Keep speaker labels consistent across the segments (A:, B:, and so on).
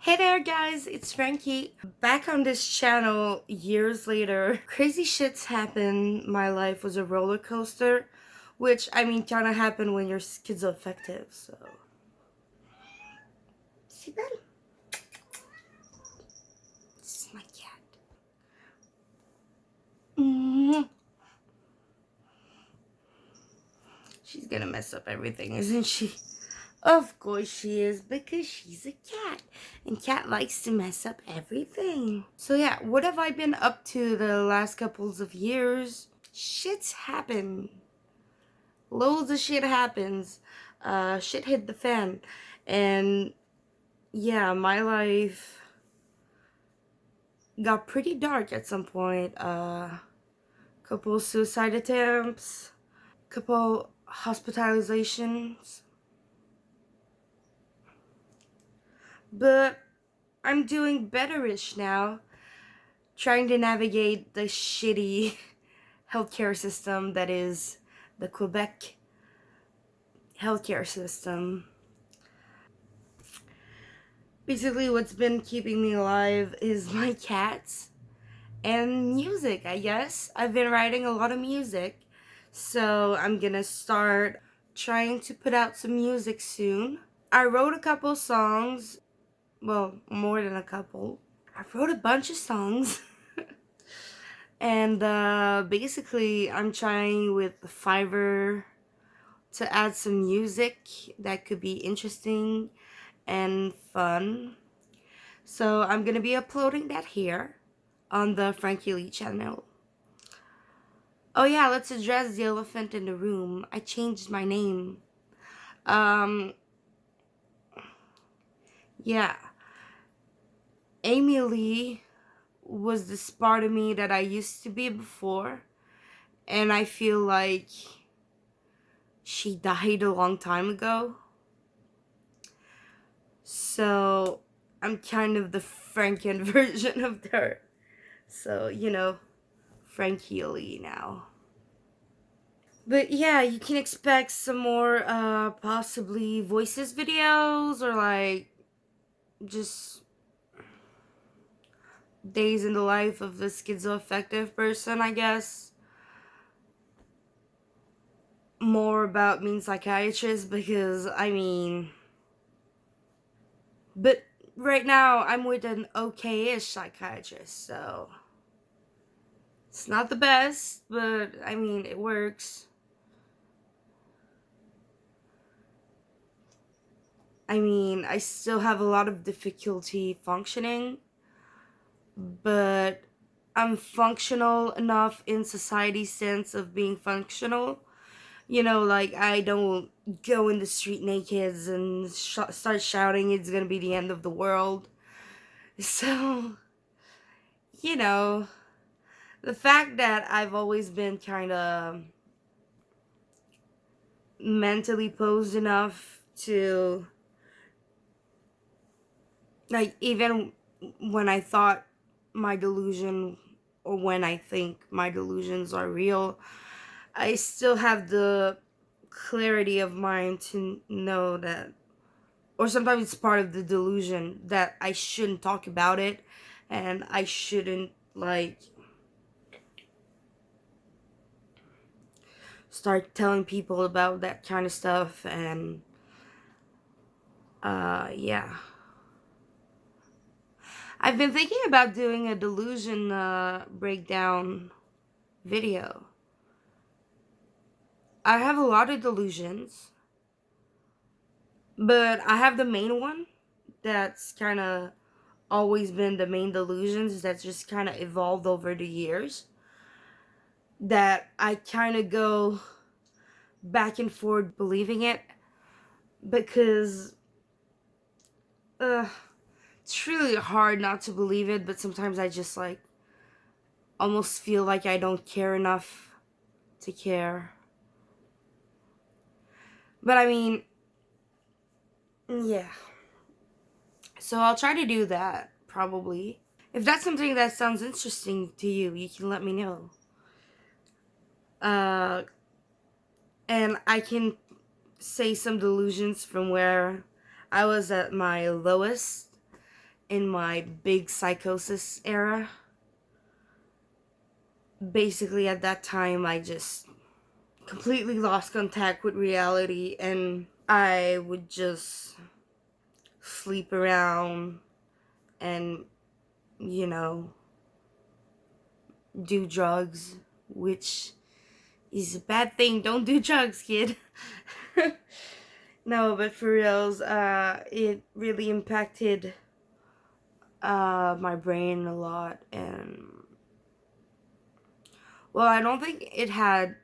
A: Hey there guys, it's Frankie. Back on this channel years later. Crazy shits happen. My life was a roller coaster, which I mean kinda happened when your kids are effective, so. See that? This is my cat. She's gonna mess up everything, isn't she? Of course she is, because she's a cat. And cat likes to mess up everything. So yeah, what have I been up to the last couples of years? Shit's happened. Loads of shit happens. Shit hit the fan. And yeah, my life got pretty dark at some point. Couple suicide attempts, couple hospitalizations. But I'm doing betterish now, trying to navigate the shitty healthcare system that is the Quebec healthcare system. Basically, what's been keeping me alive is my cats and music, I guess. I've been writing a lot of music, so I'm gonna start trying to put out some music soon. I wrote a couple songs, well, more than a couple. I wrote a bunch of songs. And basically, I'm trying with Fiverr to add some music that could be interesting and fun. So I'm gonna be uploading that here on the Frankie Lee channel. Oh yeah, let's address the elephant in the room. I changed my name. Um, yeah. Amy Lee was this part of me that I used to be before. And I feel like she died a long time ago. So I'm kind of the Franken version of her. So, Frankie Lee now. But yeah, you can expect some more possibly voices videos or like just days in the life of the schizoaffective person, I guess. More about being psychiatrist because but right now I'm with an okay-ish psychiatrist, so it's not the best, but it works. I still have a lot of difficulty functioning, but I'm functional enough in society's sense of being functional. Like I don't go in the street naked and start shouting it's gonna be the end of the world. So, you know, the fact that I've always been kind of mentally posed enough to, like, even when I thought my delusion, or when I think my delusions are real, I still have the clarity of mind to know that, or sometimes it's part of the delusion that I shouldn't talk about it and I shouldn't, like, start telling people about that kind of stuff. And yeah, I've been thinking about doing a delusion breakdown video. I have a lot of delusions, but I have the main one that's kind of always been the main delusions that's just kind of evolved over the years, that I kind of go back and forth believing it, because it's really hard not to believe it, but sometimes I just like almost feel like I don't care enough to care. But yeah. So I'll try to do that, probably. If that's something that sounds interesting to you, you can let me know. Uh, and I can say some delusions from where I was at my lowest in my big psychosis era. Basically, at that time, I just completely lost contact with reality, and I would just sleep around and, you know, do drugs, which is a bad thing. Don't do drugs, kid. No, but for reals, it really impacted my brain a lot, and well, I don't think it had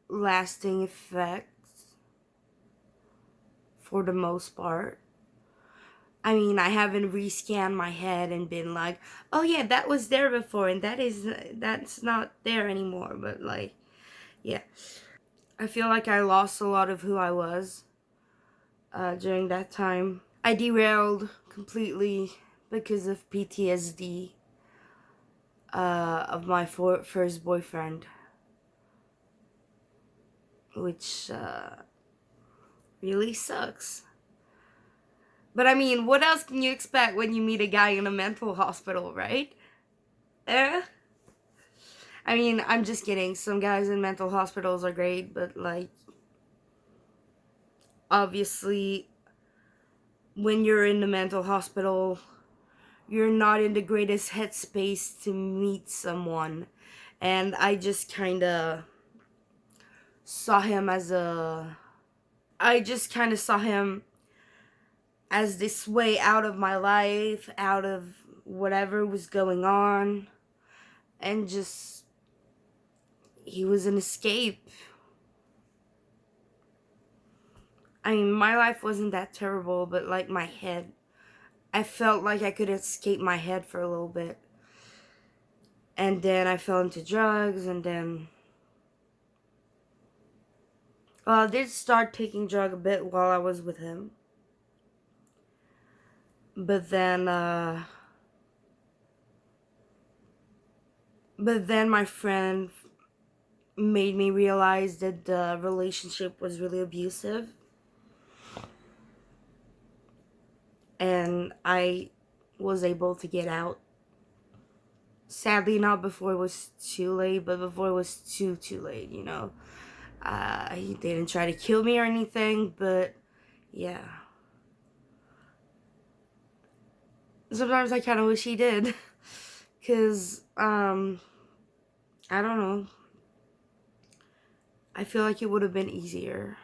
A: lasting effects for the most part. I mean, I haven't rescanned my head and been like, oh yeah, that was there before and that's not there anymore, but like, yeah. I feel like I lost a lot of who I was during that time. I derailed completely because of PTSD of my first boyfriend, which really sucks. But I mean, what else can you expect when you meet a guy in a mental hospital, right? Eh? I mean, I'm just kidding. Some guys in mental hospitals are great, but like, obviously, when you're in the mental hospital, you're not in the greatest headspace to meet someone. And I just kind of saw him as a. I just kind of saw him as this way out of my life, out of whatever was going on, and just. He was an escape. I mean, my life wasn't that terrible, but like my head. I felt like I could escape my head for a little bit. And then I fell into drugs, and then. Well, I did start taking drugs a bit while I was with him. But then, my friend made me realize that the relationship was really abusive. And I was able to get out. Sadly, not before it was too late, but before it was too late, you know. He didn't try to kill me or anything, but yeah. Sometimes I kind of wish he did. Because, I don't know. I feel like it would have been easier.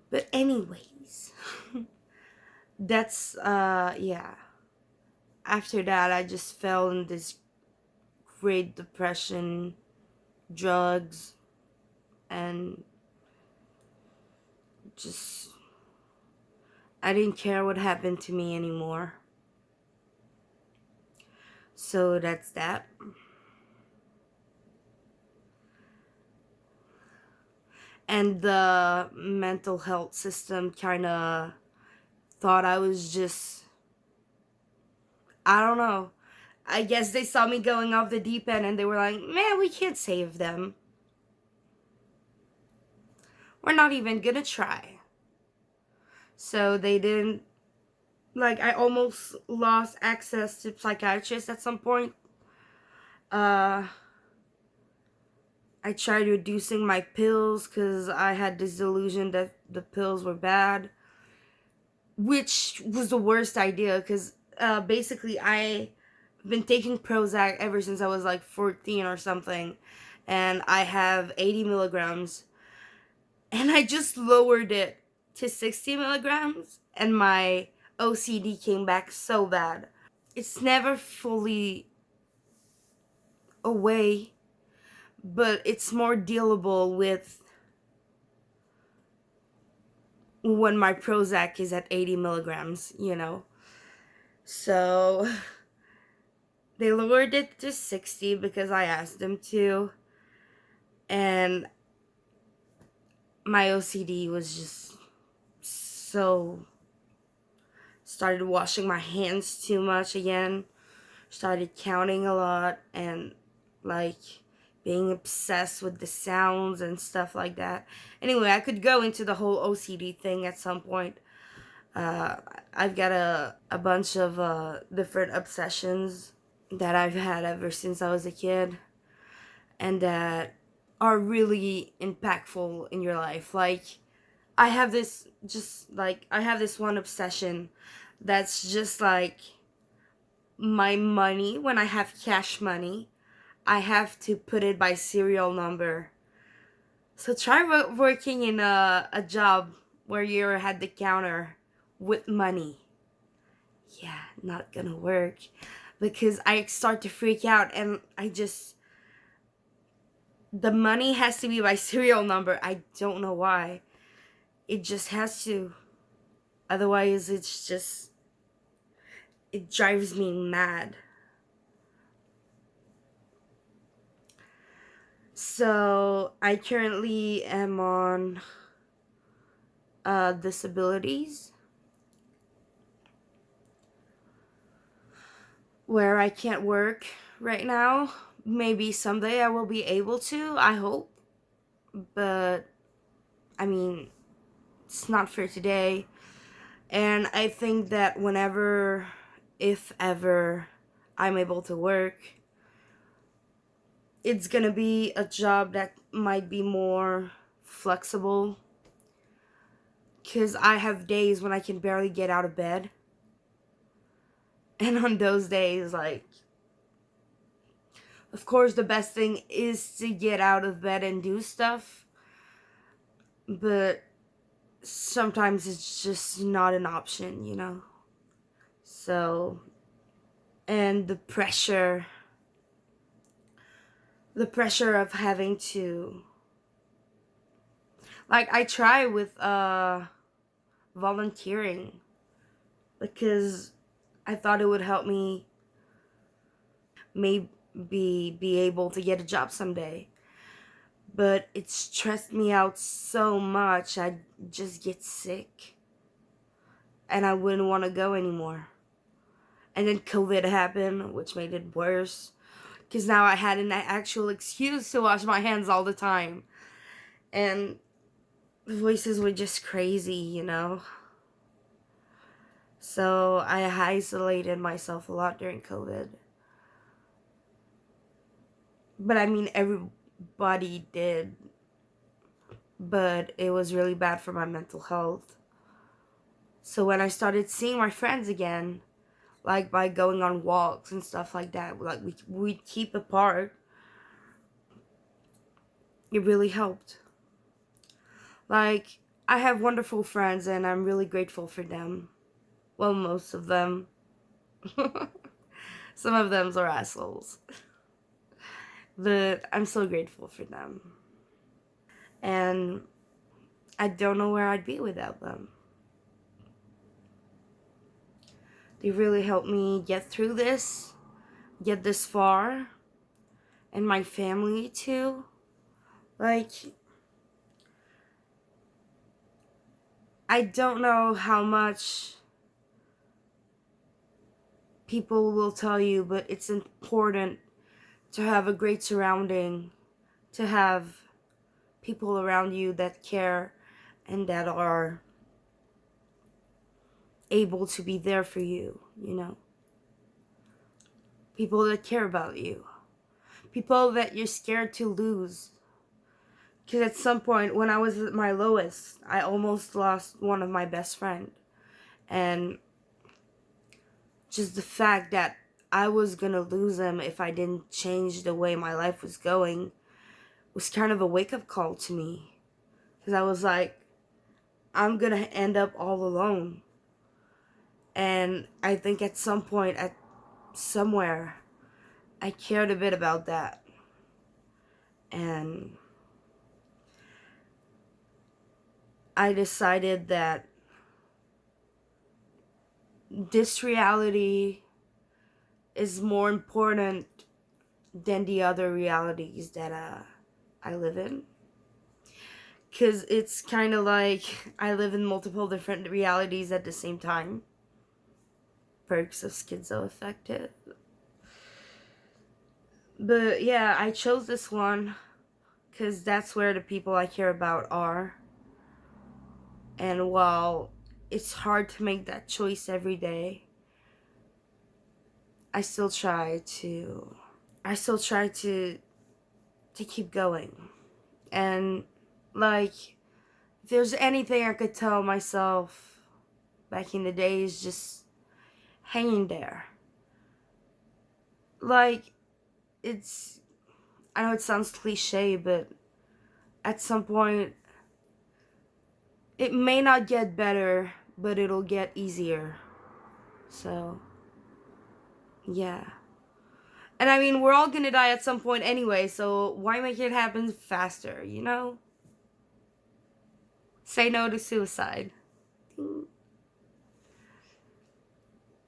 A: But anyways, that's, yeah. After that, I just fell in this great depression, drugs, and just, I didn't care what happened to me anymore. So that's that. And the mental health system kind of thought I was just, I don't know. I guess they saw me going off the deep end and they were like, man, we can't save them. We're not even gonna try. So they didn't, like, I almost lost access to psychiatrists at some point. I tried reducing my pills because I had this delusion that the pills were bad, which was the worst idea because basically I've been taking Prozac ever since I was like 14 or something, and I have 80 milligrams, and I just lowered it to 60 milligrams, and my OCD came back so bad. It's never fully away, but it's more dealable with when my Prozac is at 80 milligrams, you know. So they lowered it to 60 because I asked them to. And my OCD was just so. Started washing my hands too much again. Started counting a lot and like being obsessed with the sounds and stuff like that. Anyway, I could go into the whole OCD thing at some point. Uh, I've got a bunch of different obsessions that I've had ever since I was a kid, and that are really impactful in your life. Like, I have this one obsession that's just like my money. When I have cash money, I have to put it by serial number. So try working in a job where you're at the counter with money. Yeah, not gonna work, because I start to freak out, and the money has to be by serial number. I don't know why. It just has to. Otherwise, it drives me mad. So I currently am on disabilities, where I can't work right now. Maybe someday I will be able to, I hope. But, I mean, it's not for today. And I think that whenever, if ever, I'm able to work, it's gonna be a job that might be more flexible. Because I have days when I can barely get out of bed. And on those days, like, of course, the best thing is to get out of bed and do stuff. But sometimes it's just not an option, you know? So, and the pressure of having to, like, I try with volunteering, because I thought it would help me maybe be able to get a job someday. But it stressed me out so much, I just get sick. And I wouldn't want to go anymore. And then COVID happened, which made it worse. Because now I had an actual excuse to wash my hands all the time. And the voices were just crazy, you know? So I isolated myself a lot during COVID. But I mean, everybody did. But it was really bad for my mental health. So when I started seeing my friends again, like by going on walks and stuff like that, like we'd keep apart, it really helped. Like, I have wonderful friends and I'm really grateful for them. Well, most of them. Some of them are assholes. But I'm so grateful for them. And I don't know where I'd be without them. They really helped me get through this, get this far, and my family too. Like, I don't know how much people will tell you, but it's important to have a great surrounding, to have people around you that care and that are able to be there for you, you know? People that care about you. People that you're scared to lose. Because at some point, when I was at my lowest, I almost lost one of my best friends. And just the fact that I was gonna lose him if I didn't change the way my life was going was kind of a wake-up call to me. Because I was like, I'm gonna end up all alone. And I think at some point, somewhere, I cared a bit about that. And I decided that this reality is more important than the other realities that I live in. Because it's kind of like I live in multiple different realities at the same time. Perks of schizoaffective. But yeah, I chose this one because that's where the people I care about are. And while it's hard to make that choice every day, I still try to I still try to keep going. And like, if there's anything I could tell myself back in the days, just hanging there. Like, it's, I know it sounds cliche, but at some point, it may not get better, but it'll get easier. So, yeah. And I mean, we're all gonna die at some point anyway, so why make it happen faster, you know? Say no to suicide.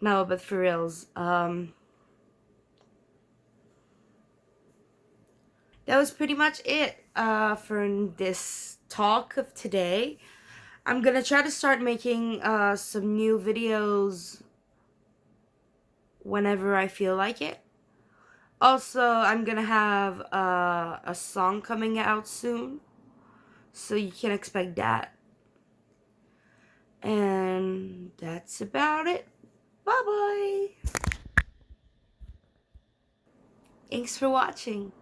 A: No, but for reals, that was pretty much it for this talk of today. I'm gonna try to start making some new videos whenever I feel like it. Also, I'm gonna have a song coming out soon, so you can expect that. And that's about it. Bye bye. Thanks for watching.